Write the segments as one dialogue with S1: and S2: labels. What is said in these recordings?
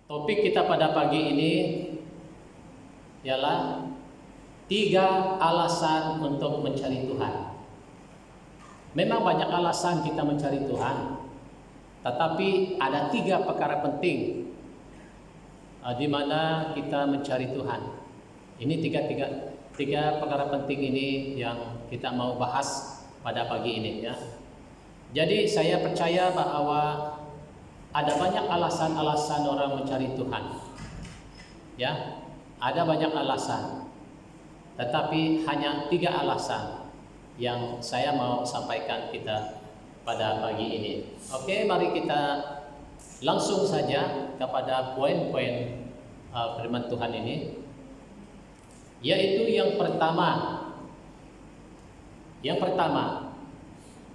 S1: Topik kita pada pagi ini ialah 3 alasan untuk mencari Tuhan. Memang banyak alasan kita mencari Tuhan, tetapi ada 3 perkara penting di mana kita mencari Tuhan. Ini tiga perkara penting ini yang kita mau bahas pada pagi ini, ya. Jadi saya percaya bahwa ada banyak alasan-alasan orang mencari Tuhan, ya. Ada banyak alasan, tetapi hanya 3 alasan yang saya mau sampaikan kita pada pagi ini. Oke, mari kita langsung saja kepada poin-poin firman Tuhan ini, yaitu yang pertama,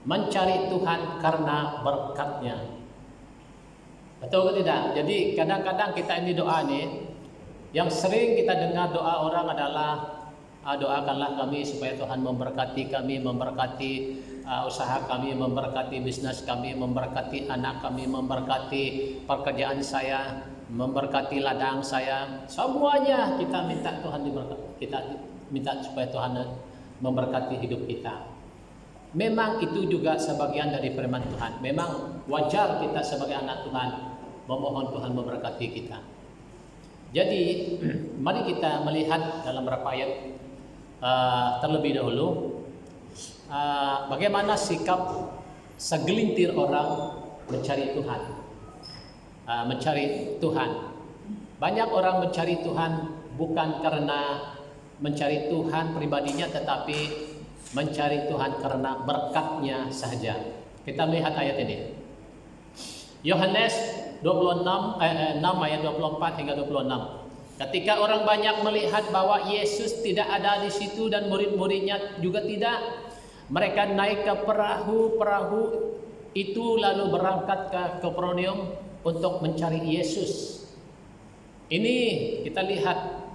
S1: mencari Tuhan karena berkat-Nya. Betul atau tidak? Jadi kadang-kadang kita ini doa nih, yang sering kita dengar doa orang adalah doakanlah kami supaya Tuhan memberkati kami, memberkati usaha kami, memberkati bisnis kami, memberkati anak kami, memberkati pekerjaan saya, memberkati ladang saya. Semuanya kita minta Tuhan diberkati. Kita minta supaya Tuhan memberkati hidup kita. Memang itu juga sebagian dari firman Tuhan. Memang wajar kita sebagai anak Tuhan memohon Tuhan memberkati kita. Jadi mari kita melihat dalam beberapa ayat terlebih dahulu bagaimana sikap segelintir orang mencari Tuhan. Banyak orang mencari Tuhan bukan karena mencari Tuhan pribadinya, tetapi mencari Tuhan karena berkat-Nya saja. Kita melihat ayat ini. Yohanes 6 ayat 24 hingga 26. Ketika orang banyak melihat bahwa Yesus tidak ada di situ dan murid-muridnya juga tidak, mereka naik ke perahu itu lalu berangkat ke Kapernaum untuk mencari Yesus. Ini kita lihat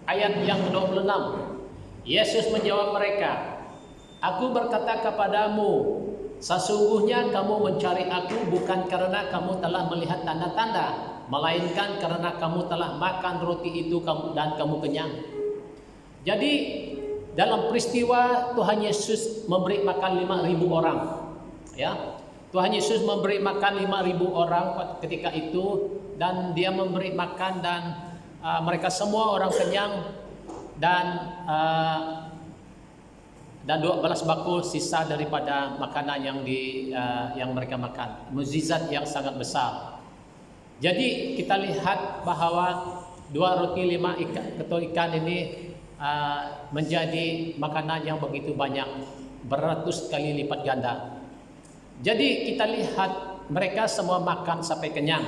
S1: ayat yang ke-26. Yesus menjawab mereka, "Aku berkata kepadamu, sesungguhnya kamu mencari aku bukan karena kamu telah melihat tanda-tanda, melainkan karena kamu telah makan roti itu dan kamu kenyang." Jadi dalam peristiwa Tuhan Yesus memberi makan 5.000 orang, ya. Tuhan Yesus memberi makan 5.000 orang ketika itu, dan dia memberi makan dan mereka semua orang kenyang, dan 12 bakul sisa daripada makanan yang mereka makan. Mukjizat yang sangat besar. Jadi kita lihat bahwa 2 roti 5 ketol ikan ini menjadi makanan yang begitu banyak, beratus kali lipat ganda. Jadi kita lihat mereka semua makan sampai kenyang.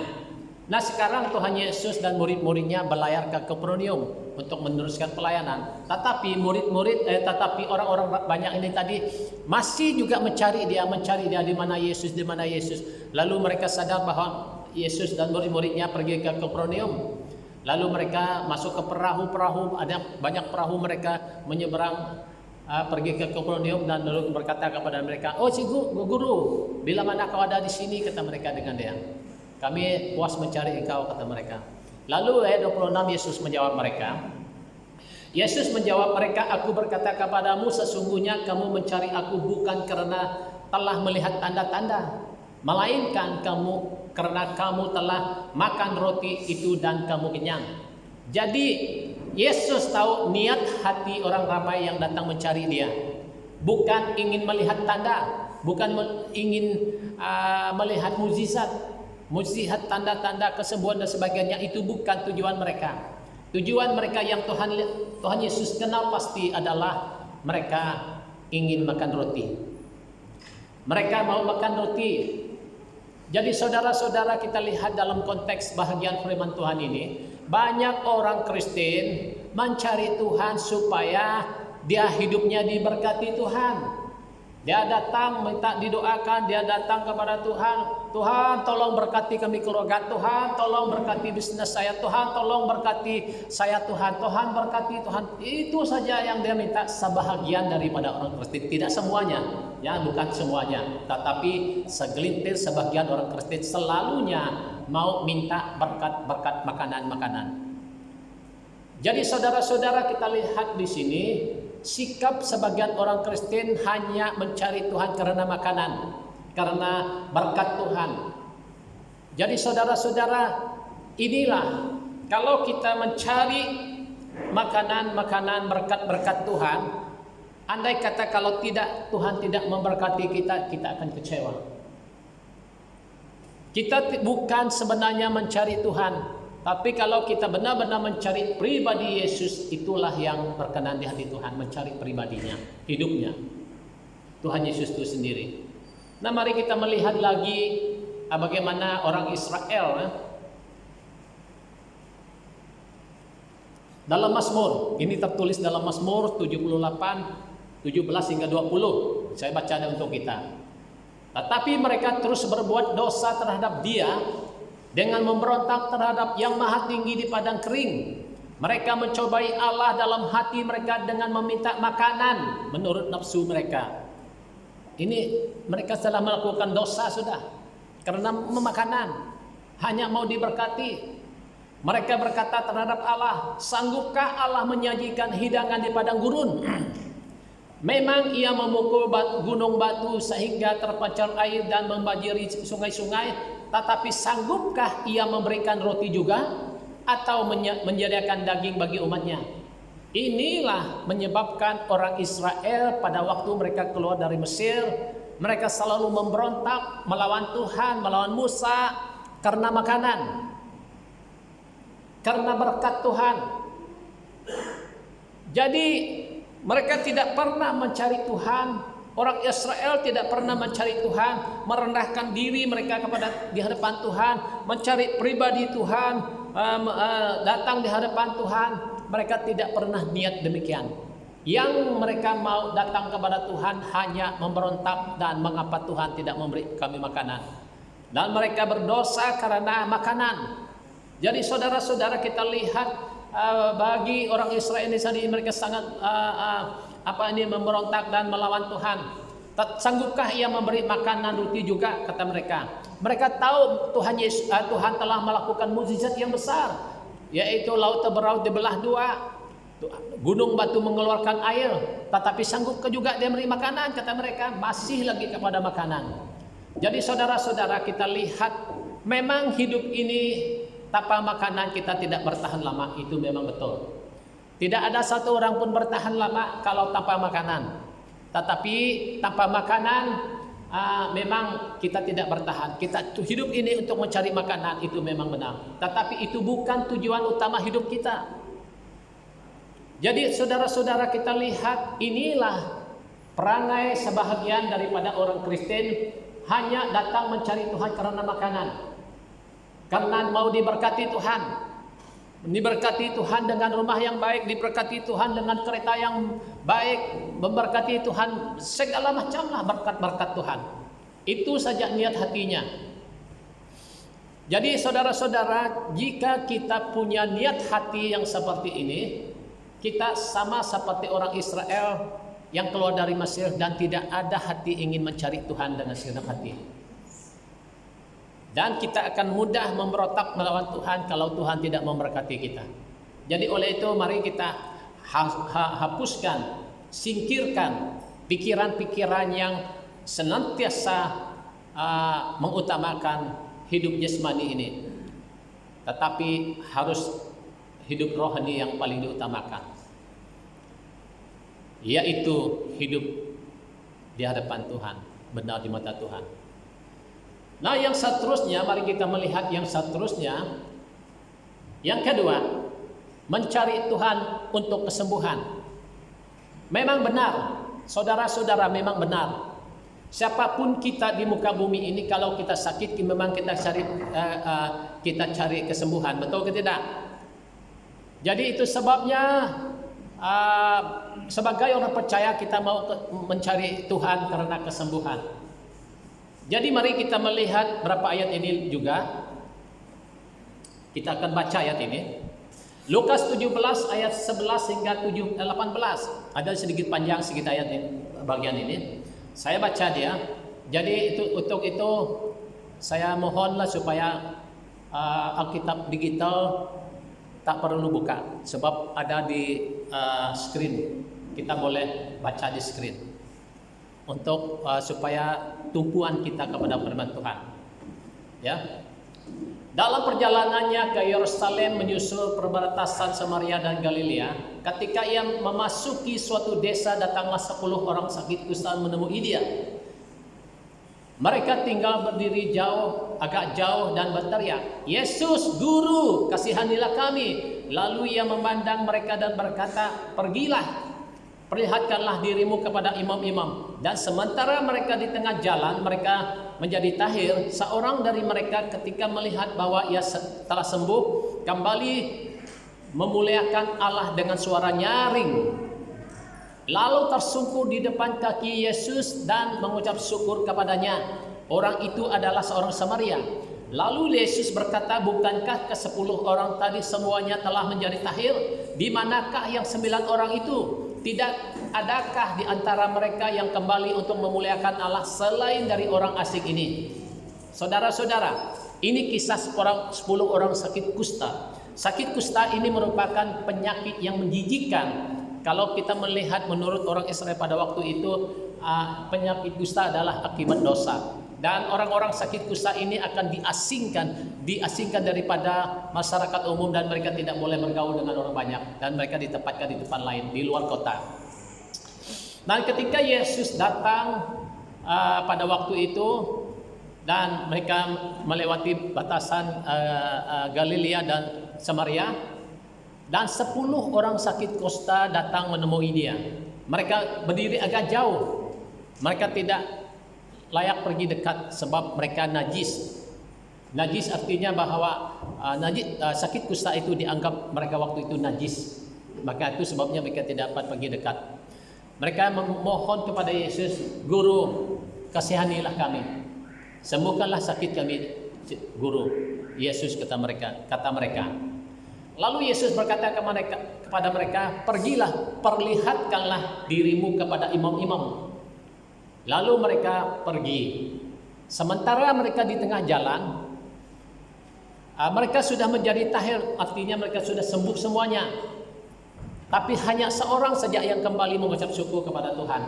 S1: Nah, sekarang Tuhan Yesus dan murid-muridnya berlayar ke Kapernaum untuk meneruskan pelayanan. Tetapi tetapi orang-orang banyak ini tadi masih juga mencari dia di mana Yesus. Lalu mereka sadar bahwa Yesus dan murid-muridnya pergi ke Kapernaum. Lalu mereka masuk ke perahu, ada banyak perahu, mereka menyeberang pergi ke Kapernaum, dan lalu berkata kepada mereka, "Oh, guru, bila mana kau ada di sini?" kata mereka dengan dia. "Kami puas mencari engkau," kata mereka. Lalu ayat 26 Yesus menjawab mereka. "Aku berkata kepadamu, sesungguhnya kamu mencari aku bukan karena telah melihat tanda-tanda, melainkan karena kamu telah makan roti itu dan kamu kenyang." Jadi Yesus tahu niat hati orang ramai yang datang mencari dia. Bukan ingin melihat tanda, bukan ingin melihat mukjizat, tanda-tanda kesembuhan dan sebagainya. Itu bukan tujuan mereka. Tujuan mereka yang Tuhan Yesus kenal pasti adalah mereka ingin makan roti. Mereka mau makan roti. Jadi saudara-saudara, kita lihat dalam konteks bahagian firman Tuhan ini, banyak orang Kristen mencari Tuhan supaya dia hidupnya diberkati Tuhan. Dia datang minta didoakan, dia datang kepada Tuhan, "Tuhan, tolong berkati kami keluarga, Tuhan, tolong berkati bisnis saya, Tuhan, tolong berkati saya, Tuhan berkati Tuhan." Itu saja yang dia minta, sebahagian daripada orang Kristen, tidak semuanya. ya bukan semuanya, tetapi segelintir sebagian orang Kristen selalunya mau minta berkat-berkat makanan-makanan. Jadi saudara-saudara, kita lihat di sini sikap sebagian orang Kristen hanya mencari Tuhan karena makanan, karena berkat Tuhan. Jadi saudara-saudara, inilah kalau kita mencari makanan-makanan berkat-berkat Tuhan, andai kata kalau tidak, Tuhan tidak memberkati kita, kita akan kecewa. Kita bukan sebenarnya mencari Tuhan, tapi kalau kita benar-benar mencari pribadi Yesus, itulah yang berkenan di hati Tuhan, mencari pribadinya, hidupnya, Tuhan Yesus itu sendiri. Nah, mari kita melihat lagi bagaimana orang Israel dalam Mazmur. Ini tertulis dalam Mazmur 78, 17 hingga 20. Saya baca untuk kita. Tetapi mereka terus berbuat dosa terhadap Dia dengan memberontak terhadap Yang Maha Tinggi di padang kering. Mereka mencobai Allah dalam hati mereka dengan meminta makanan menurut nafsu mereka. Ini mereka telah melakukan dosa sudah. Karena memakanan, hanya mau diberkati. Mereka berkata terhadap Allah, sanggupkah Allah menyajikan hidangan di padang gurun? Memang Ia memukul gunung batu sehingga terpancar air dan membanjiri sungai-sungai, tetapi sanggupkah Ia memberikan roti juga atau menyediakan daging bagi umatnya? Inilah menyebabkan orang Israel pada waktu mereka keluar dari Mesir, mereka selalu memberontak melawan Tuhan, melawan Musa karena makanan, karena berkat Tuhan. Jadi mereka tidak pernah mencari Tuhan. Orang Israel tidak pernah mencari Tuhan, merendahkan diri mereka di hadapan Tuhan, mencari pribadi Tuhan, datang di hadapan Tuhan. Mereka tidak pernah niat demikian. Yang mereka mau datang kepada Tuhan hanya memberontak dan mengapa Tuhan tidak memberi kami makanan. Dan mereka berdosa karena makanan. Jadi saudara-saudara, kita lihat bagi orang Israel ini tadi mereka sangat memberontak dan melawan Tuhan. Sanggupkah Ia memberi makanan roti juga, kata mereka. Mereka tahu Tuhan telah melakukan mukjizat yang besar, yaitu laut Teberau dibelah dua, gunung batu mengeluarkan air, tetapi sanggupkah juga Dia memberi makanan, kata mereka. Masih lagi kepada makanan. Jadi saudara-saudara, kita lihat memang hidup ini tanpa makanan kita tidak bertahan lama. Itu memang betul. Tidak ada satu orang pun bertahan lama kalau tanpa makanan. Tetapi tanpa makanan memang kita tidak bertahan. Kita hidup ini untuk mencari makanan, itu memang benar. Tetapi itu bukan tujuan utama hidup kita. Jadi saudara-saudara, kita lihat inilah perangai sebahagian daripada orang Kristen, hanya datang mencari Tuhan karena makanan, karena mau diberkati Tuhan, diberkati Tuhan dengan rumah yang baik, diberkati Tuhan dengan kereta yang baik, memberkati Tuhan segala macamlah berkat-berkat Tuhan. Itu saja niat hatinya. Jadi saudara-saudara, jika kita punya niat hati yang seperti ini, kita sama seperti orang Israel yang keluar dari Mesir dan tidak ada hati ingin mencari Tuhan dengan segenap hati. Dan kita akan mudah memberontak melawan Tuhan kalau Tuhan tidak memberkati kita. Jadi oleh itu mari kita hapuskan, singkirkan pikiran-pikiran yang senantiasa mengutamakan hidup jasmani ini. Tetapi harus hidup rohani yang paling diutamakan, yaitu hidup di hadapan Tuhan, benar di mata Tuhan. Nah, yang seterusnya, mari kita melihat yang seterusnya. Yang kedua, mencari Tuhan untuk kesembuhan. Memang benar, saudara-saudara, memang benar. Siapapun kita di muka bumi ini, kalau kita sakit, memang kita cari kesembuhan, betul ke tidak? Jadi itu sebabnya sebagai orang percaya kita mau mencari Tuhan karena kesembuhan. Jadi mari kita melihat berapa ayat ini juga. Kita akan baca ayat ini. Lukas 17 ayat 11 hingga 18. Ada sedikit panjang sedikit ayat ini, bagian ini. Saya baca dia. Jadi untuk itu saya mohonlah supaya Alkitab digital tak perlu buka, sebab ada di screen. Kita boleh baca di screen untuk supaya tumpuan kita kepada firman Tuhan. Ya. Dalam perjalanannya ke Yerusalem menyusul perbatasan Samaria dan Galilea, ketika ia memasuki suatu desa, datanglah 10 orang sakit kusta menemui dia. Mereka tinggal berdiri agak jauh dan berteriak, "Yesus, Guru, kasihanilah kami." Lalu ia memandang mereka dan berkata, "Pergilah, perlihatkanlah dirimu kepada imam-imam." Dan sementara mereka di tengah jalan, mereka menjadi tahir. Seorang dari mereka ketika melihat bahwa ia telah sembuh, kembali memuliakan Allah dengan suara nyaring. Lalu tersungkur di depan kaki Yesus dan mengucap syukur kepadanya. Orang itu adalah seorang Samaria. Lalu Yesus berkata, "Bukankah ke-10 orang tadi semuanya telah menjadi tahir? Di manakah yang 9 orang itu? Tidak adakah di antara mereka yang kembali untuk memuliakan Allah selain dari orang asing ini?" Saudara-saudara, ini kisah 10 orang sakit kusta. Sakit kusta ini merupakan penyakit yang menjijikkan. Kalau kita melihat menurut orang Israel pada waktu itu, penyakit kusta adalah akibat dosa. Dan orang-orang sakit kusta ini akan diasingkan daripada masyarakat umum, dan mereka tidak boleh bergaul dengan orang banyak, dan mereka ditempatkan di tempat lain di luar kota. Dan ketika Yesus datang pada waktu itu, dan mereka melewati batasan Galilea dan Samaria, dan 10 orang sakit kusta datang menemui dia. Mereka berdiri agak jauh. Mereka tidak layak pergi dekat sebab mereka najis. Najis artinya bahwa sakit kusta itu dianggap mereka waktu itu najis. Maka itu sebabnya mereka tidak dapat pergi dekat. Mereka memohon kepada Yesus, "Guru, kasihanilah kami. Sembuhkanlah sakit kami, Guru." Yesus kata mereka. Lalu Yesus berkata kepada mereka, "Pergilah, perlihatkanlah dirimu kepada imam-imam." Lalu mereka pergi. Sementara mereka di tengah jalan, mereka sudah menjadi tahir, artinya mereka sudah sembuh semuanya. Tapi hanya seorang saja yang kembali mengucap syukur kepada Tuhan.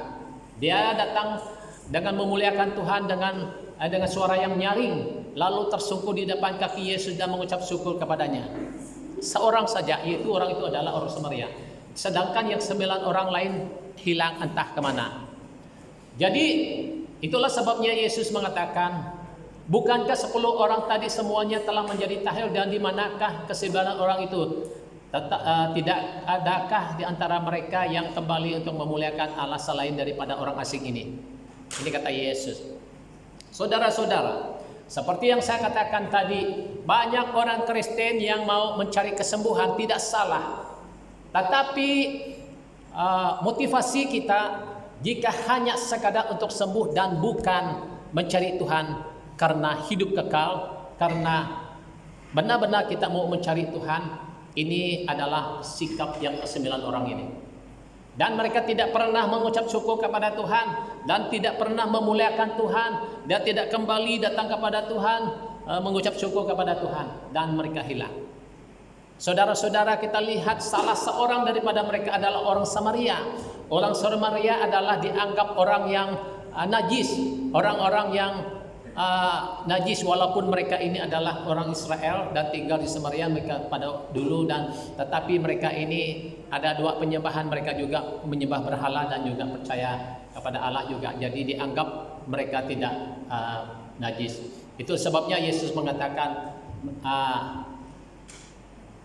S1: Dia datang dengan memuliakan Tuhan dengan suara yang nyaring, lalu tersungkur di depan kaki Yesus dan mengucap syukur kepadanya. Seorang saja, yaitu orang itu adalah orang Samaria. Sedangkan yang 9 orang lain hilang entah kemana. Jadi itulah sebabnya Yesus mengatakan, "Bukankah 10 orang tadi semuanya telah menjadi tahir, dan di manakah ke-9 orang itu? Tidak adakah di antara mereka yang kembali untuk memuliakan Allah selain daripada orang asing ini?" Ini kata Yesus. Saudara-saudara, seperti yang saya katakan tadi, banyak orang Kristen yang mau mencari kesembuhan, tidak salah. Tetapi motivasi kita jika hanya sekadar untuk sembuh dan bukan mencari Tuhan karena hidup kekal, karena benar-benar kita mau mencari Tuhan, ini adalah sikap yang ke-9 orang ini. Dan mereka tidak pernah mengucap syukur kepada Tuhan, dan tidak pernah memuliakan Tuhan, dan tidak kembali datang kepada Tuhan, mengucap syukur kepada Tuhan, dan mereka hilang. Saudara-saudara, kita lihat salah seorang daripada mereka adalah orang Samaria. Orang Samaria adalah dianggap orang yang najis, orang-orang yang najis, walaupun mereka ini adalah orang Israel dan tinggal di Samaria mereka pada dulu, dan tetapi mereka ini ada 2 penyembahan, mereka juga menyembah berhala dan juga percaya kepada Allah juga. Jadi dianggap mereka tidak najis. Itu sebabnya Yesus mengatakan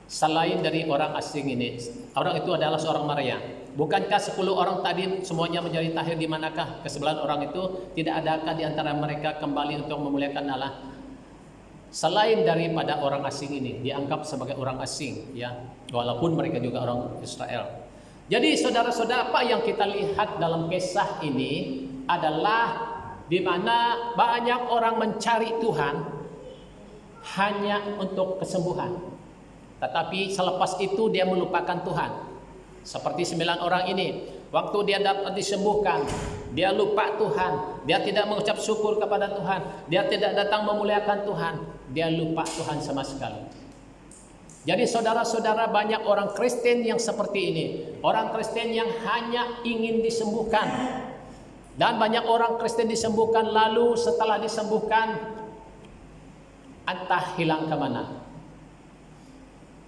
S1: selain dari orang asing ini, orang itu adalah seorang Maria. Bukankah 10 orang tadi semuanya menjadi tahir, di manakah ke-9 orang itu? Tidak adakah di antara mereka kembali untuk memuliakan Allah selain daripada orang asing ini? Dianggap sebagai orang asing, ya, walaupun mereka juga orang Israel. Jadi saudara-saudara, apa yang kita lihat dalam kisah ini adalah di mana banyak orang mencari Tuhan hanya untuk kesembuhan, tetapi selepas itu dia melupakan Tuhan. Seperti 9 orang ini, waktu dia dapat disembuhkan, dia lupa Tuhan, dia tidak mengucap syukur kepada Tuhan, dia tidak datang memuliakan Tuhan, dia lupa Tuhan sama sekali. Jadi saudara-saudara, banyak orang Kristen yang seperti ini. Orang Kristen yang hanya ingin disembuhkan. Dan banyak orang Kristen disembuhkan, lalu setelah disembuhkan entah hilang kemana.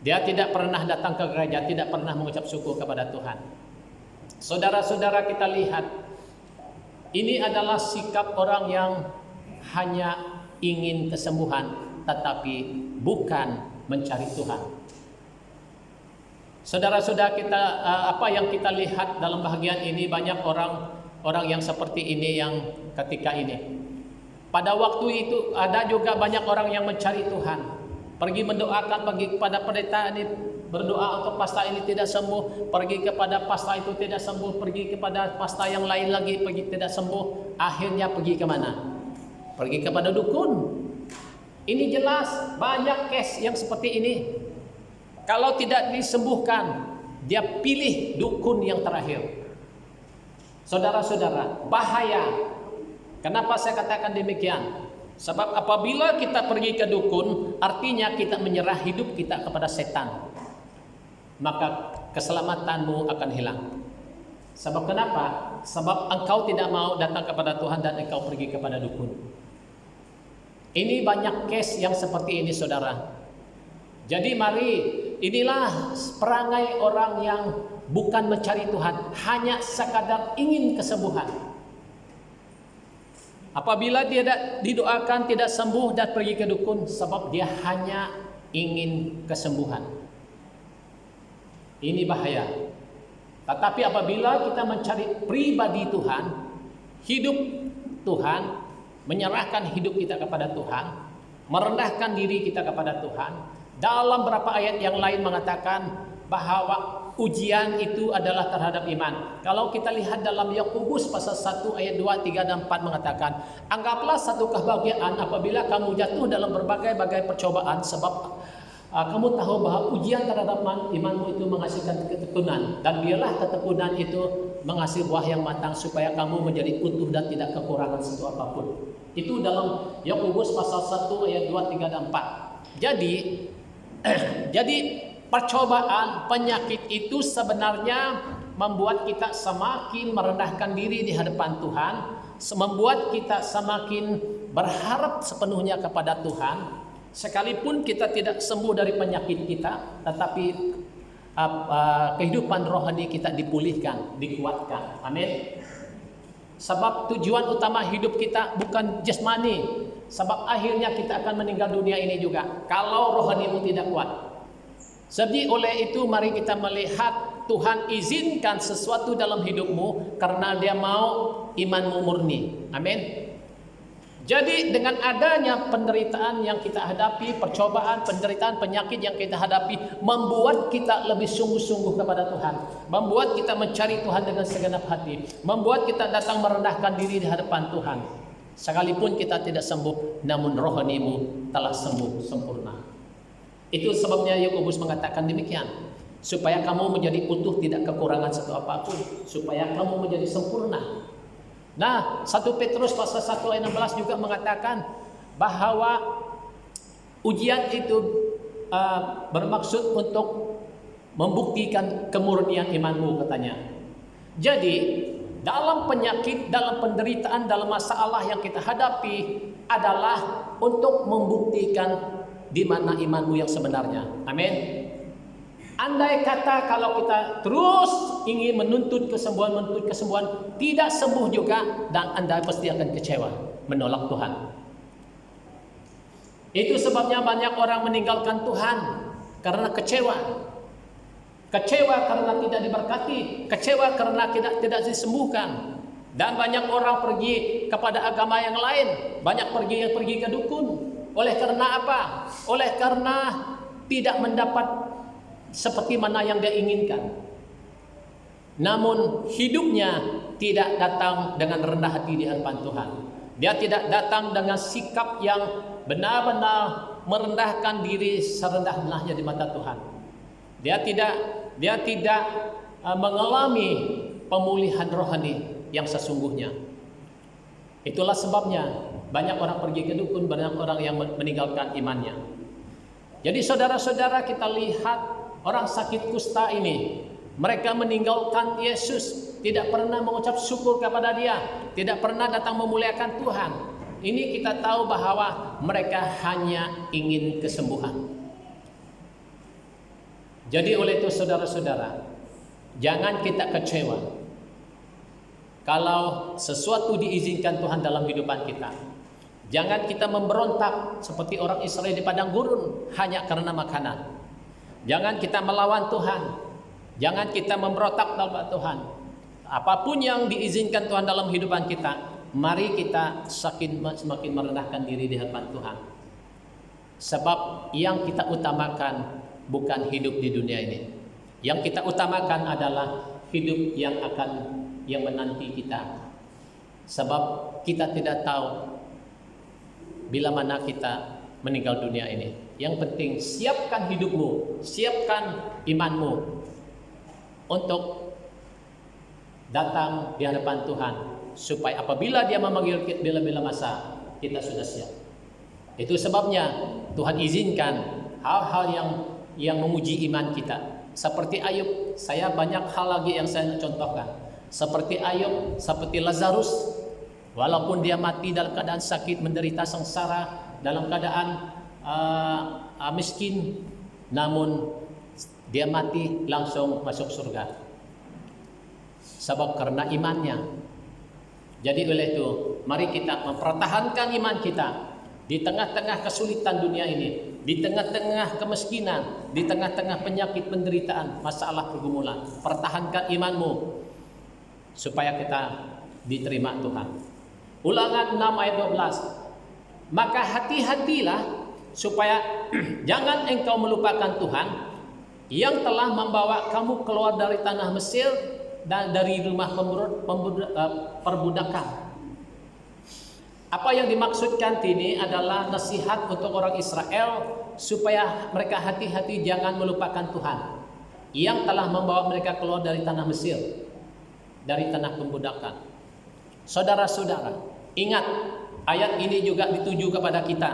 S1: Dia tidak pernah datang ke gereja, tidak pernah mengucap syukur kepada Tuhan. Saudara-saudara, kita lihat, ini adalah sikap orang yang hanya ingin kesembuhan, tetapi bukan mencari Tuhan. Saudara-saudara, kita apa yang kita lihat dalam bahagian ini, banyak orang yang seperti ini yang ketika ini. Pada waktu itu ada juga banyak orang yang mencari Tuhan, pergi mendoakan, pergi kepada pendeta ini berdoa untuk pasta ini tidak sembuh, pergi kepada pasta itu tidak sembuh, pergi kepada pasta yang lain lagi pergi tidak sembuh. Akhirnya pergi kemana? Pergi kepada dukun. Ini jelas banyak case yang seperti ini. Kalau tidak disembuhkan, dia pilih dukun yang terakhir. Saudara-saudara, bahaya. Kenapa saya katakan demikian? Sebab apabila kita pergi ke dukun, artinya kita menyerah hidup kita kepada setan. Maka keselamatanmu akan hilang. Sebab kenapa? Sebab engkau tidak mau datang kepada Tuhan dan engkau pergi kepada dukun. Ini banyak case yang seperti ini, saudara. Jadi mari, inilah perangai orang yang bukan mencari Tuhan, hanya sekadar ingin kesembuhan. Apabila dia didoakan tidak sembuh dan pergi ke dukun, sebab dia hanya ingin kesembuhan. Ini bahaya. Tetapi apabila kita mencari pribadi Tuhan, hidup Tuhan, menyerahkan hidup kita kepada Tuhan, merendahkan diri kita kepada Tuhan. Dalam beberapa ayat yang lain mengatakan bahwa ujian itu adalah terhadap iman. Kalau kita lihat dalam Yakobus pasal 1 ayat 2, 3 dan 4 mengatakan, anggaplah satu kebahagiaan apabila kamu jatuh dalam berbagai-bagai percobaan, sebab kamu tahu bahwa ujian terhadap imanmu itu menghasilkan ketekunan, dan biarlah ketekunan itu menghasil buah yang matang supaya kamu menjadi utuh dan tidak kekurangan sesuatu apapun. Itu dalam Yakobus pasal 1 ayat 2, 3 dan 4. Jadi percobaan, penyakit itu sebenarnya membuat kita semakin merendahkan diri di hadapan Tuhan, membuat kita semakin berharap sepenuhnya kepada Tuhan. Sekalipun kita tidak sembuh dari penyakit kita, tetapi kehidupan rohani kita dipulihkan, dikuatkan. Amin. Sebab tujuan utama hidup kita bukan jasmani. Sebab akhirnya kita akan meninggal dunia ini juga kalau rohanimu tidak kuat. Jadi oleh itu mari kita melihat Tuhan izinkan sesuatu dalam hidupmu karena dia mau imanmu murni. Amin. Jadi dengan adanya penderitaan yang kita hadapi, percobaan, penderitaan, penyakit yang kita hadapi, membuat kita lebih sungguh-sungguh kepada Tuhan, membuat kita mencari Tuhan dengan segenap hati, membuat kita datang merendahkan diri di hadapan Tuhan. Sekalipun kita tidak sembuh, namun rohanimu telah sembuh sempurna. Itu sebabnya Yakobus mengatakan demikian, supaya kamu menjadi utuh, tidak kekurangan satu apapun, supaya kamu menjadi sempurna. Nah, 1 Petrus pasal 1 ayat 16 juga mengatakan bahwa ujian itu bermaksud untuk membuktikan kemurnian imanmu, katanya. Jadi, dalam penyakit, dalam penderitaan, dalam masalah yang kita hadapi adalah untuk membuktikan di mana imanmu yang sebenarnya. Amin. Andai kata kalau kita terus ingin menuntut kesembuhan, tidak sembuh juga, dan Anda pasti akan kecewa, menolak Tuhan. Itu sebabnya banyak orang meninggalkan Tuhan karena kecewa. Kecewa karena tidak diberkati, kecewa karena tidak disembuhkan. Dan banyak orang pergi kepada agama yang lain, banyak pergi ke dukun. Oleh karena apa? Oleh karena tidak mendapat seperti mana yang dia inginkan. Namun hidupnya tidak datang dengan rendah hati di hadapan Tuhan. Dia tidak datang dengan sikap yang benar-benar merendahkan diri serendah-rendahnya di mata Tuhan. Dia tidak mengalami pemulihan rohani yang sesungguhnya. Itulah sebabnya banyak orang pergi ke dukun, banyak orang yang meninggalkan imannya. Jadi saudara-saudara, kita lihat orang sakit kusta ini, mereka meninggalkan Yesus, tidak pernah mengucap syukur kepada Dia, tidak pernah datang memuliakan Tuhan. Ini kita tahu bahwa mereka hanya ingin kesembuhan. Jadi oleh itu saudara-saudara, jangan kita kecewa kalau sesuatu diizinkan Tuhan dalam kehidupan kita. Jangan kita memberontak seperti orang Israel di padang gurun hanya karena makanan. Jangan kita melawan Tuhan. Jangan kita memberontak dalam Tuhan. Apapun yang diizinkan Tuhan dalam kehidupan kita, mari kita semakin merendahkan diri di hadapan Tuhan. Sebab yang kita utamakan bukan hidup di dunia ini. Yang kita utamakan adalah hidup yang menanti kita. Sebab kita tidak tahu bila mana kita meninggal dunia ini. Yang penting siapkan hidupmu, siapkan imanmu untuk datang di hadapan Tuhan, supaya apabila Dia memanggil bila-bila masa, kita sudah siap. Itu sebabnya Tuhan izinkan hal-hal yang menguji iman kita. Seperti Ayub, saya banyak hal lagi yang saya contohkan. Seperti Ayub, seperti Lazarus, walaupun dia mati dalam keadaan sakit, menderita sengsara, dalam keadaan miskin, namun dia mati langsung masuk surga. Sebab karena imannya. Jadi oleh itu, mari kita mempertahankan iman kita di tengah-tengah kesulitan dunia ini, di tengah-tengah kemiskinan, di tengah-tengah penyakit, penderitaan, masalah, pergumulan. Pertahankan imanmu supaya kita diterima Tuhan. Ulangan 6 ayat 12. Maka hati-hatilah supaya jangan engkau melupakan Tuhan yang telah membawa kamu keluar dari tanah Mesir dan dari rumah perbudakan. Apa yang dimaksudkan ini adalah nasihat untuk orang Israel supaya mereka hati-hati jangan melupakan Tuhan yang telah membawa mereka keluar dari tanah Mesir, dari tanah pembudakan. Saudara-saudara, ingat ayat ini juga dituju kepada kita.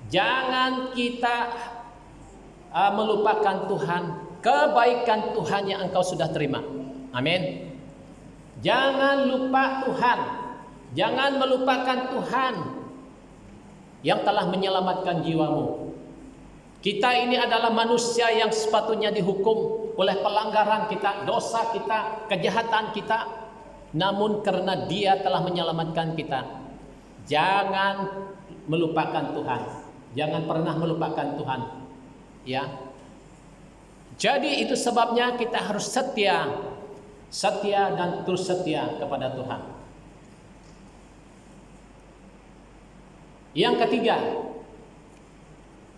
S1: Jangan kita melupakan Tuhan, kebaikan Tuhan yang engkau sudah terima. Amin. Jangan lupa Tuhan. Jangan melupakan Tuhan yang telah menyelamatkan jiwamu. Kita ini adalah manusia yang sepatutnya dihukum oleh pelanggaran kita, dosa kita, kejahatan kita. Namun karena Dia telah menyelamatkan kita, jangan melupakan Tuhan. Jangan pernah melupakan Tuhan. Ya. Jadi itu sebabnya kita harus setia dan terus setia kepada Tuhan. Yang ketiga,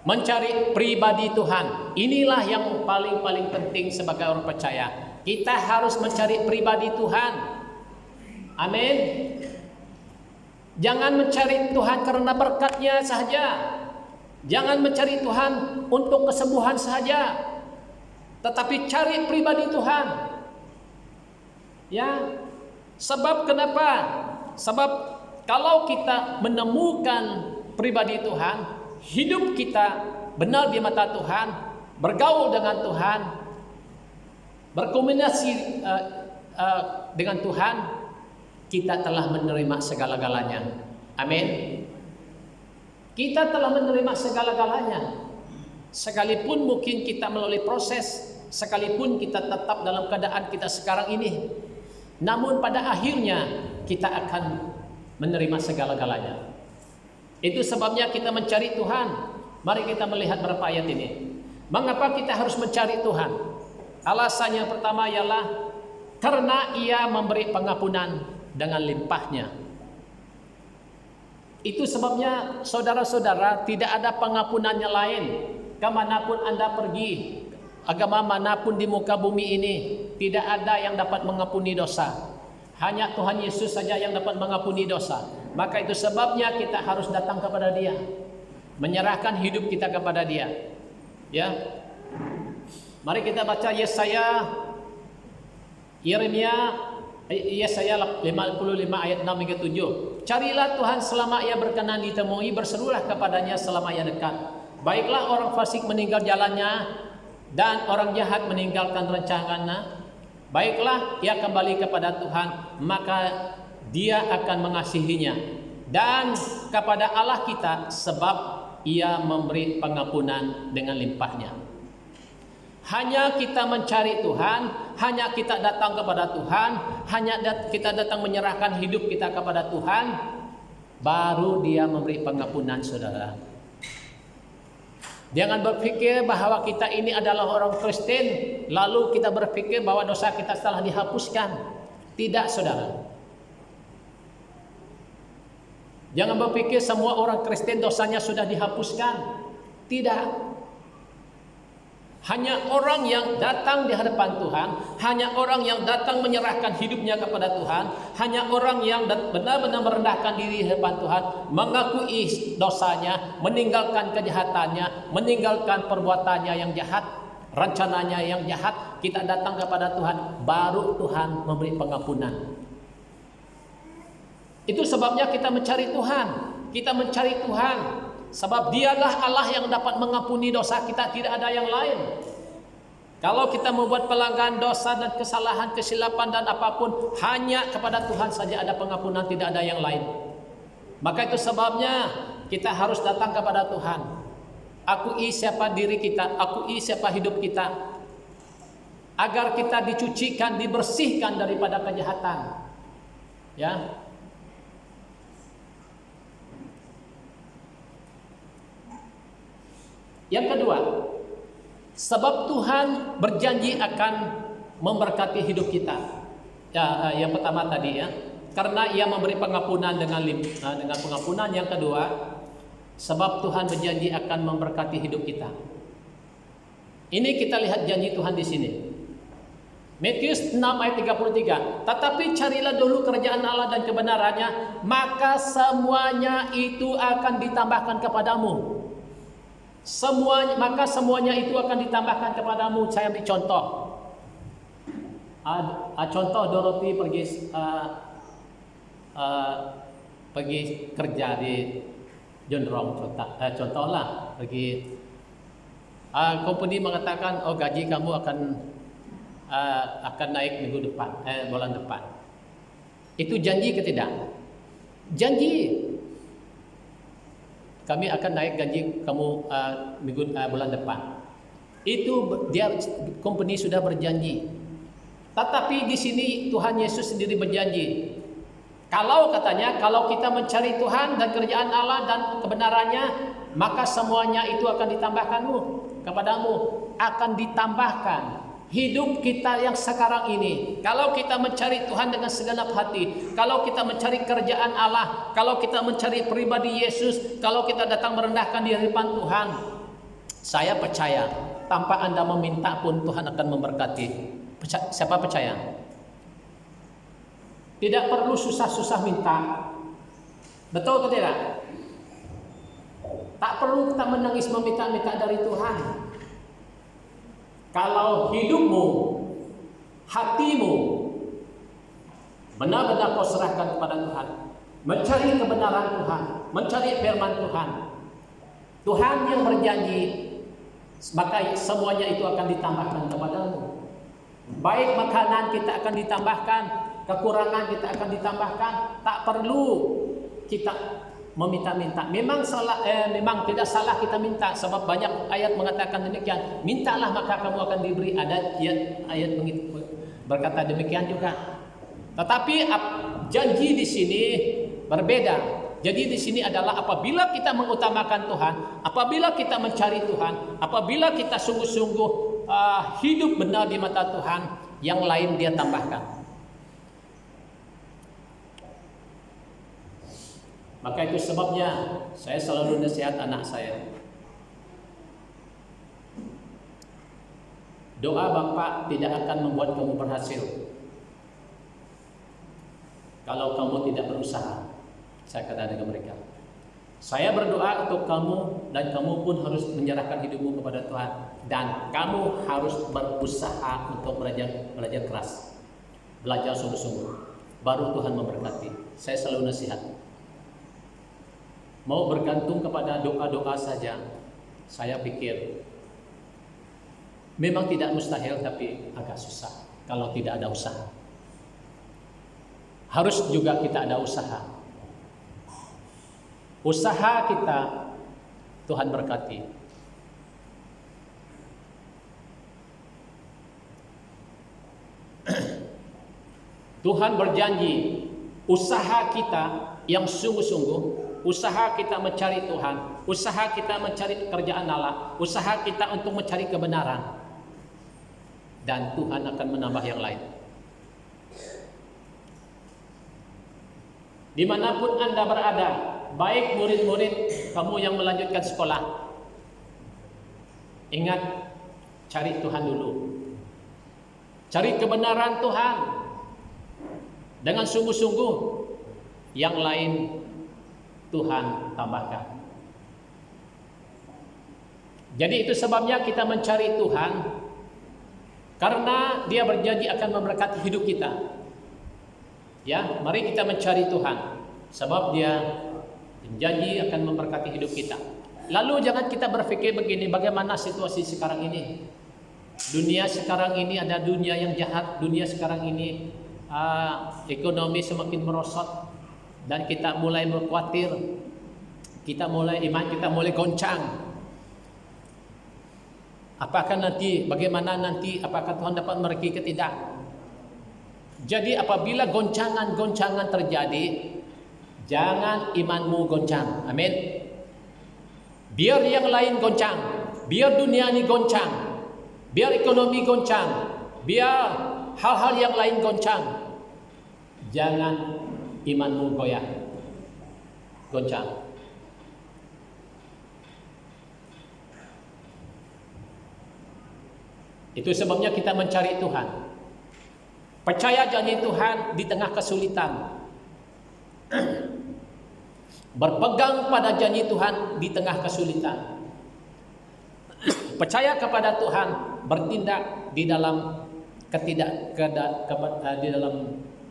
S1: mencari pribadi Tuhan. Inilah yang paling penting sebagai orang percaya. Kita harus mencari pribadi Tuhan. Amin. Jangan mencari Tuhan karena berkat-Nya saja. Jangan mencari Tuhan untuk kesembuhan saja. Tetapi cari pribadi Tuhan. Ya. Sebab kenapa? Sebab kalau kita menemukan pribadi Tuhan, hidup kita benar di mata Tuhan, bergaul dengan Tuhan, berkomunikasi dengan Tuhan, kita telah menerima segala-galanya. Amin. Kita telah menerima segala-galanya. Sekalipun mungkin kita melalui proses, sekalipun kita tetap dalam keadaan kita sekarang ini, namun pada akhirnya kita akan menerima segala-galanya. Itu sebabnya kita mencari Tuhan. Mari kita melihat berapa ayat ini. Mengapa kita harus mencari Tuhan? Alasan yang pertama ialah karena Ia memberi pengampunan dengan limpahnya. Itu sebabnya saudara-saudara, tidak ada pengampunannya lain. Kemanapun Anda pergi, agama manapun di muka bumi ini, tidak ada yang dapat mengampuni dosa. Hanya Tuhan Yesus saja yang dapat mengampuni dosa. Maka itu sebabnya kita harus datang kepada Dia, menyerahkan hidup kita kepada Dia. Ya. Mari kita baca Yesaya, Yeremia Yesaya 55 ayat 6 hingga 7. Carilah Tuhan selama ia berkenan ditemui, berserulah kepadanya selama ia dekat. Baiklah orang fasik meninggal jalannya dan orang jahat meninggalkan rencangannya. Baiklah ia kembali kepada Tuhan, maka Dia akan mengasihinya, dan kepada Allah kita, sebab Ia memberi pengampunan dengan limpahnya. Hanya kita mencari Tuhan, hanya kita datang kepada Tuhan, hanya kita datang menyerahkan hidup kita kepada Tuhan, baru Dia memberi pengampunan, saudara. Jangan berpikir bahwa kita ini adalah orang Kristen, lalu kita berpikir bahwa dosa kita telah dihapuskan. Tidak, saudara. Jangan berpikir semua orang Kristen dosanya sudah dihapuskan. Tidak. Hanya orang yang datang di hadapan Tuhan, hanya orang yang datang menyerahkan hidupnya kepada Tuhan, hanya orang yang benar-benar merendahkan diri di hadapan Tuhan, mengakui dosanya, meninggalkan kejahatannya, meninggalkan perbuatannya yang jahat, rencananya yang jahat, kita datang kepada Tuhan, baru Tuhan memberi pengampunan. Itu sebabnya kita mencari Tuhan. Kita mencari Tuhan, sebab Dialah Allah yang dapat mengampuni dosa kita, tidak ada yang lain. Kalau kita membuat pelanggaran dosa dan kesalahan, kesilapan dan apapun, hanya kepada Tuhan saja ada pengampunan, tidak ada yang lain. Maka itu sebabnya kita harus datang kepada Tuhan. Akui siapa diri kita, akui siapa hidup kita, agar kita dicucikan, dibersihkan daripada kejahatan. Ya. Yang kedua, sebab Tuhan berjanji akan memberkati hidup kita. Ya, yang pertama tadi ya, karena Ia memberi pengampunan dengan pengampunan. Yang kedua, sebab Tuhan berjanji akan memberkati hidup kita. Ini kita lihat janji Tuhan di sini. Matius 6 ayat 33. Tetapi carilah dulu kerajaan Allah dan kebenarannya, maka semuanya itu akan ditambahkan kepadamu. Maka semuanya itu akan ditambahkan kepadamu. Saya ambil contoh. Contoh Dorothy pergi kerja di Jonrong. Contohlah pergi. Company mengatakan, oh gaji kamu akan naik minggu depan, bulan depan. Itu janji ke tidak? Janji. Kami akan naik gaji kamu bulan depan. Itu dia company sudah berjanji. Tetapi di sini Tuhan Yesus sendiri berjanji. Kalau katanya, kalau kita mencari Tuhan dan kerajaan Allah dan kebenarannya, maka semuanya itu akan ditambahkanmu kepadamu, akan ditambahkan. Hidup kita yang sekarang ini, kalau kita mencari Tuhan dengan segenap hati, kalau kita mencari kerajaan Allah, kalau kita mencari pribadi Yesus, kalau kita datang merendahkan diri di hadapan Tuhan, saya percaya tanpa Anda meminta pun Tuhan akan memberkati. Siapa percaya? Tidak perlu susah-susah minta. Betul atau tidak? Tak perlu kita menangis meminta-minta dari Tuhan. Kalau hidupmu, hatimu benar-benar kau serahkan kepada Tuhan, mencari kebenaran Tuhan, mencari firman Tuhan, Tuhan yang berjanji, maka semuanya itu akan ditambahkan kepadamu. Baik makanan kita akan ditambahkan, kekurangan kita akan ditambahkan. Tak perlu kita meminta-minta. Memang tidak salah kita minta, sebab banyak ayat mengatakan demikian. Mintalah maka kamu akan diberi. Ada ayat berkata demikian juga. Tetapi janji di sini berbeda. Jadi di sini adalah apabila kita mengutamakan Tuhan, apabila kita mencari Tuhan, apabila kita sungguh-sungguh hidup benar di mata Tuhan, yang lain Dia tambahkan. Maka itu sebabnya saya selalu nasihat anak saya. Doa Bapa tidak akan membuat kamu berhasil kalau kamu tidak berusaha. Saya kata dengan mereka, saya berdoa untuk kamu dan kamu pun harus menyerahkan hidupmu kepada Tuhan, dan kamu harus berusaha untuk belajar keras. belajar sungguh-sungguh, baru Tuhan memberkati. Saya selalu nasihat, mau bergantung kepada doa-doa saja, saya pikir memang tidak mustahil, tapi agak susah kalau tidak ada usaha. Harus juga kita ada usaha. Usaha kita Tuhan berkati. Tuhan berjanji, usaha kita yang sungguh-sungguh, usaha kita mencari Tuhan, usaha kita mencari pekerjaan Allah, usaha kita untuk mencari kebenaran, dan Tuhan akan menambah yang lain. Dimanapun Anda berada, baik murid-murid kamu yang melanjutkan sekolah, ingat, cari Tuhan dulu. Cari kebenaran Tuhan dengan sungguh-sungguh, yang lain Tuhan tambahkan. Jadi itu sebabnya kita mencari Tuhan, karena Dia berjanji akan memberkati hidup kita. Ya, mari kita mencari Tuhan, sebab Dia berjanji akan memberkati hidup kita. Lalu jangan kita berpikir begini, bagaimana situasi sekarang ini? Dunia sekarang ini ada dunia yang jahat, dunia sekarang ini ekonomi semakin merosot, dan kita mulai khawatir, iman kita mulai goncang. Apakah nanti, bagaimana nanti, apakah Tuhan dapat memergi ke tidak? Jadi apabila goncangan-goncangan terjadi, jangan imanmu goncang. Amin. Biar yang lain goncang, biar dunia ini goncang, biar ekonomi goncang, biar hal-hal yang lain goncang, jangan imanmu goyah, goncang. Itu sebabnya kita mencari Tuhan. Percaya janji Tuhan di tengah kesulitan. Berpegang pada janji Tuhan di tengah kesulitan. Percaya kepada Tuhan, bertindak di dalam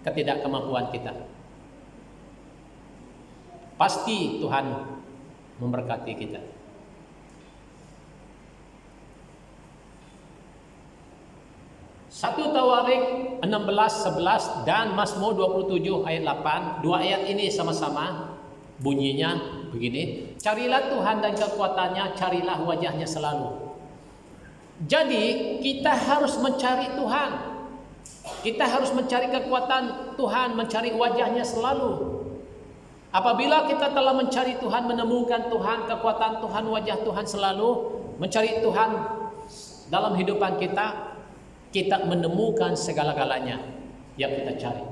S1: ketidakkemampuan kita. Pasti Tuhan memberkati kita. Satu Tawarik 16:11 dan Mazmur 27 ayat 8. Dua ayat ini sama-sama bunyinya begini: carilah Tuhan dan kekuatannya, carilah wajahnya selalu. Jadi kita harus mencari Tuhan, kita harus mencari kekuatan Tuhan, mencari wajahnya selalu. Apabila kita telah mencari Tuhan, menemukan Tuhan, kekuatan Tuhan, wajah Tuhan selalu, mencari Tuhan dalam kehidupan kita, kita menemukan segala-galanya yang kita cari.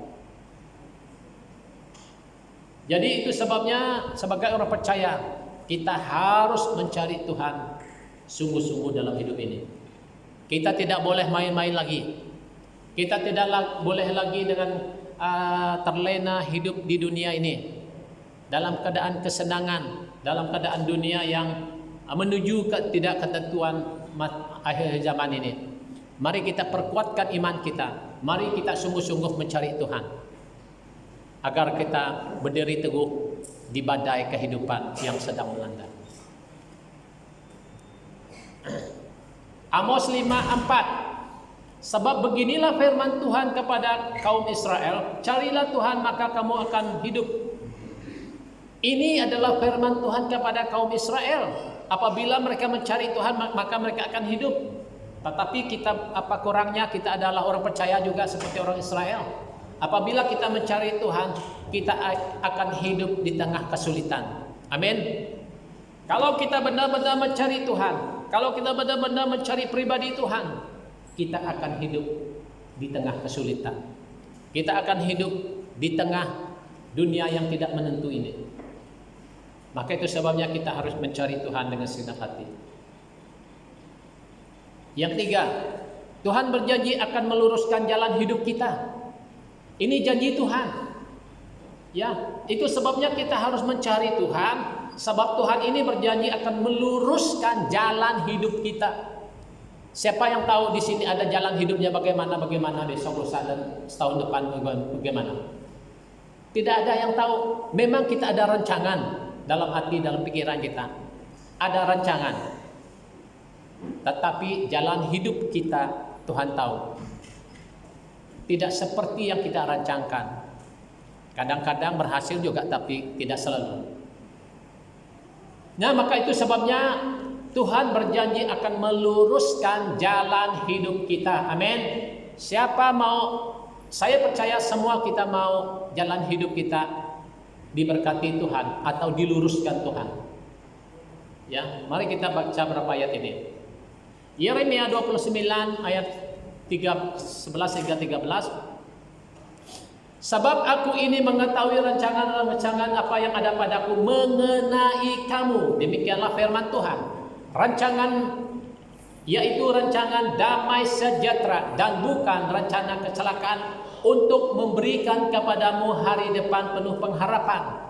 S1: Jadi itu sebabnya sebagai orang percaya, kita harus mencari Tuhan sungguh-sungguh dalam hidup ini. Kita tidak boleh main-main lagi. Kita tidak boleh lagi dengan terlena hidup di dunia ini, dalam keadaan kesenangan, dalam keadaan dunia yang menuju ketidakketentuan akhir zaman ini. Mari kita perkuatkan iman kita. Mari kita sungguh-sungguh mencari Tuhan, agar kita berdiri teguh di badai kehidupan yang sedang melanda. Amos 5:4. Sebab beginilah firman Tuhan kepada kaum Israel, carilah Tuhan maka kamu akan hidup. Ini adalah firman Tuhan kepada kaum Israel. Apabila mereka mencari Tuhan, maka mereka akan hidup. Tetapi kita, apa kurangnya, kita adalah orang percaya juga seperti orang Israel. Apabila kita mencari Tuhan, kita akan hidup di tengah kesulitan. Amin. Kalau kita benar-benar mencari Tuhan, kalau kita benar-benar mencari pribadi Tuhan, kita akan hidup di tengah kesulitan. Kita akan hidup di tengah dunia yang tidak menentu ini. Maka itu sebabnya kita harus mencari Tuhan dengan segenap hati. Yang tiga, Tuhan berjanji akan meluruskan jalan hidup kita. Ini janji Tuhan. Ya, itu sebabnya kita harus mencari Tuhan, sebab Tuhan ini berjanji akan meluruskan jalan hidup kita. Siapa yang tahu di sini ada jalan hidupnya bagaimana besok lusa dan setahun depan bagaimana? Tidak ada yang tahu. Memang kita ada rancangan dalam hati, dalam pikiran kita. Ada rancangan. Tetapi jalan hidup kita Tuhan tahu. Tidak seperti yang kita rancangkan. Kadang-kadang berhasil juga tapi tidak selalu. Nah, maka itu sebabnya Tuhan berjanji akan meluruskan jalan hidup kita. Amin. Siapa mau, saya percaya semua kita mau jalan hidup kita diberkati Tuhan atau diluruskan Tuhan. Ya, mari kita baca berapa ayat ini. Yeremia 29 ayat 11 hingga 13. Sebab aku ini mengetahui rancangan-rancangan apa yang ada padaku mengenai kamu. Demikianlah firman Tuhan. Rancangan yaitu rancangan damai sejahtera dan bukan rencana kecelakaan, untuk memberikan kepadamu hari depan penuh pengharapan.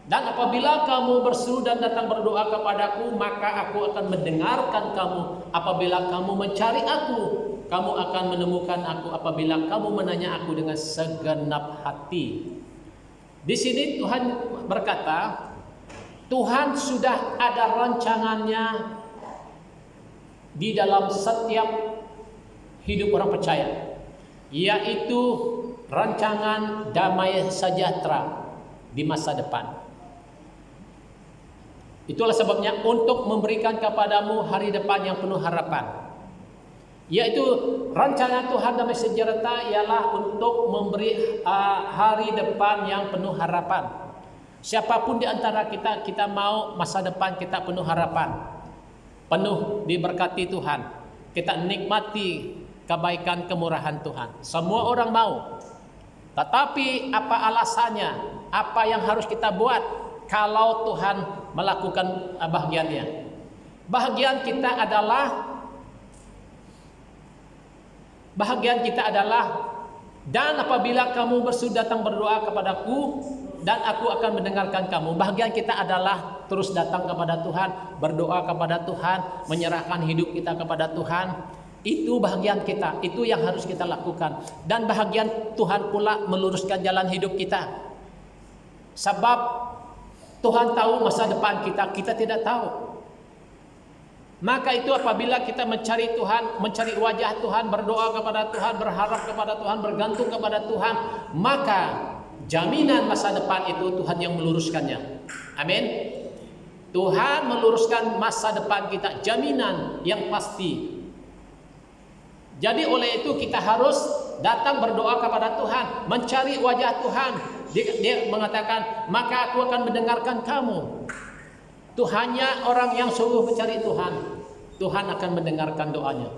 S1: Dan apabila kamu berseru dan datang berdoa kepadaku, maka aku akan mendengarkan kamu. Apabila kamu mencari aku, kamu akan menemukan aku apabila kamu menanya aku dengan segenap hati. Di sini Tuhan berkata, Tuhan sudah ada rancangannya di dalam setiap hidup orang percaya, yaitu rancangan damai sejahtera di masa depan. Itulah sebabnya untuk memberikan kepadamu hari depan yang penuh harapan. Yaitu rancangan Tuhan damai sejahtera ialah untuk memberi hari depan yang penuh harapan. Siapapun di antara kita, kita mau masa depan kita penuh harapan, penuh diberkati Tuhan. Kita nikmati kebaikan kemurahan Tuhan. Semua orang mau. Tetapi apa alasannya? Apa yang harus kita buat kalau Tuhan melakukan bahagiannya? Bahagian kita adalah dan apabila kamu berseru datang berdoa kepadaku dan aku akan mendengarkan kamu. Bahagian kita adalah terus datang kepada Tuhan, berdoa kepada Tuhan, menyerahkan hidup kita kepada Tuhan. Itu bahagian kita, itu yang harus kita lakukan. Dan bahagian Tuhan pula meluruskan jalan hidup kita. Sebab Tuhan tahu masa depan kita, kita tidak tahu. Maka itu apabila kita mencari Tuhan, mencari wajah Tuhan, berdoa kepada Tuhan, berharap kepada Tuhan, bergantung kepada Tuhan, maka jaminan masa depan itu Tuhan yang meluruskannya. Amin. Tuhan meluruskan masa depan kita, jaminan yang pasti. Jadi oleh itu kita harus datang berdoa kepada Tuhan, mencari wajah Tuhan. Dia mengatakan, maka aku akan mendengarkan kamu. Tuhannya orang yang sungguh mencari Tuhan, Tuhan akan mendengarkan doanya.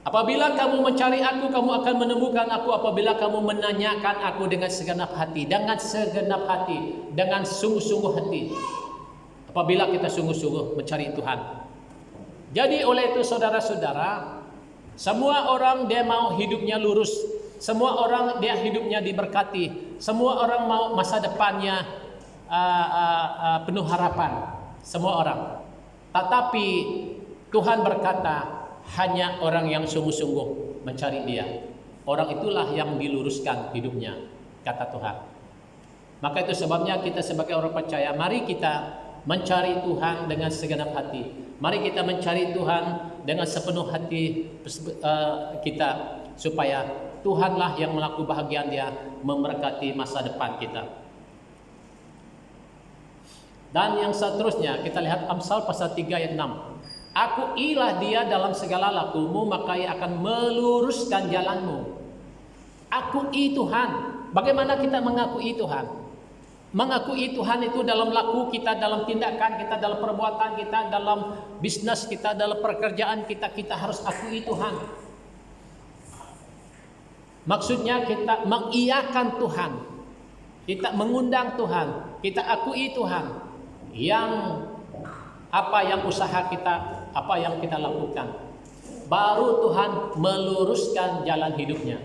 S1: Apabila kamu mencari aku, kamu akan menemukan aku. Apabila kamu menanyakan aku dengan segenap hati, dengan sungguh-sungguh hati. Apabila kita sungguh-sungguh mencari Tuhan. Jadi oleh itu saudara-saudara, semua orang dia mau hidupnya lurus, semua orang dia hidupnya diberkati, semua orang mau masa depannya penuh harapan, semua orang. Tetapi Tuhan berkata, hanya orang yang sungguh-sungguh mencari Dia, orang itulah yang diluruskan hidupnya, kata Tuhan. Maka itu sebabnya kita sebagai orang percaya, mari kita mencari Tuhan dengan segenap hati. Mari kita mencari Tuhan dengan sepenuh hati kita, supaya Tuhanlah yang melakukan bahagian Dia memberkati masa depan kita. Dan yang seterusnya kita lihat Amsal pasal 3 ayat 6. Aku ilah Dia dalam segala lakumu, maka Ia akan meluruskan jalanmu. Akui Tuhan. Bagaimana kita mengakui Tuhan? Mengakui Tuhan itu dalam laku kita, dalam tindakan kita, dalam perbuatan kita, dalam bisnis kita, dalam pekerjaan kita, kita harus akui Tuhan. Maksudnya kita mengiyakan Tuhan, kita mengundang Tuhan, kita akui Tuhan yang apa yang usaha kita, apa yang kita lakukan. Baru Tuhan meluruskan jalan hidupnya.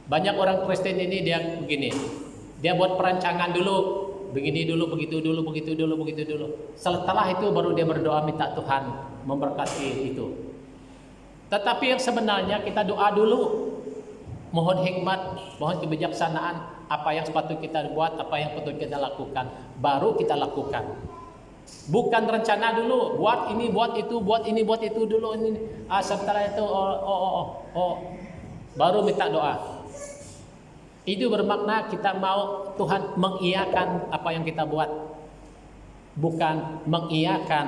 S1: Banyak orang Kristen ini dia begini, dia buat perancangan dulu, begini dulu, begitu dulu, begitu dulu, begitu dulu. Setelah itu baru dia berdoa minta Tuhan memberkati itu. Tetapi yang sebenarnya kita doa dulu, mohon hikmat, mohon kebijaksanaan, apa yang sepatut kita buat, apa yang patut kita lakukan, baru kita lakukan. Bukan rencana dulu, buat ini, buat itu, buat ini, buat itu dulu ini. Setelah itu baru minta doa. Itu bermakna kita mau Tuhan mengiyakan apa yang kita buat, bukan mengiyakan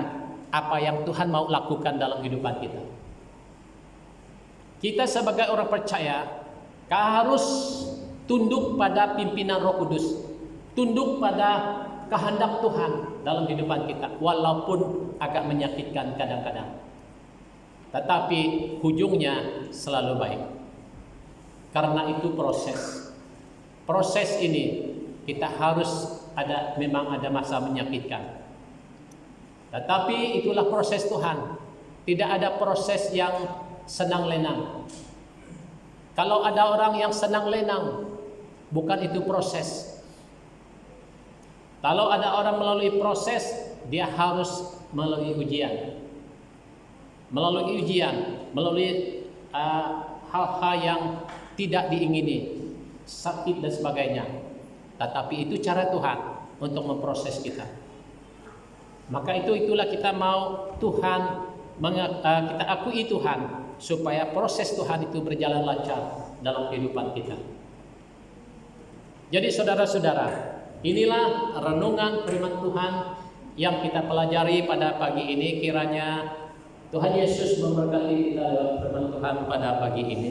S1: apa yang Tuhan mau lakukan dalam kehidupan kita. Kita sebagai orang percaya harus tunduk pada pimpinan Roh Kudus, tunduk pada kehendak Tuhan dalam kehidupan kita, walaupun agak menyakitkan kadang-kadang. Tetapi ujungnya selalu baik. Karena itu proses ini kita harus memang ada masa menyakitkan. Tetapi itulah proses Tuhan. Tidak ada proses yang senang lenang. Kalau ada orang yang senang lenang, bukan itu proses. Kalau ada orang melalui proses, dia harus melalui ujian. Melalui ujian, melalui hal-hal yang tidak diingini, sakit dan sebagainya. Tetapi itu cara Tuhan untuk memproses kita. Maka itulah kita mau Tuhan, kita akui Tuhan, supaya proses Tuhan itu berjalan lancar dalam kehidupan kita. Jadi saudara-saudara, inilah renungan firman Tuhan yang kita pelajari pada pagi ini. Kiranya Tuhan Yesus memberkati kita dalam firman Tuhan pada pagi ini.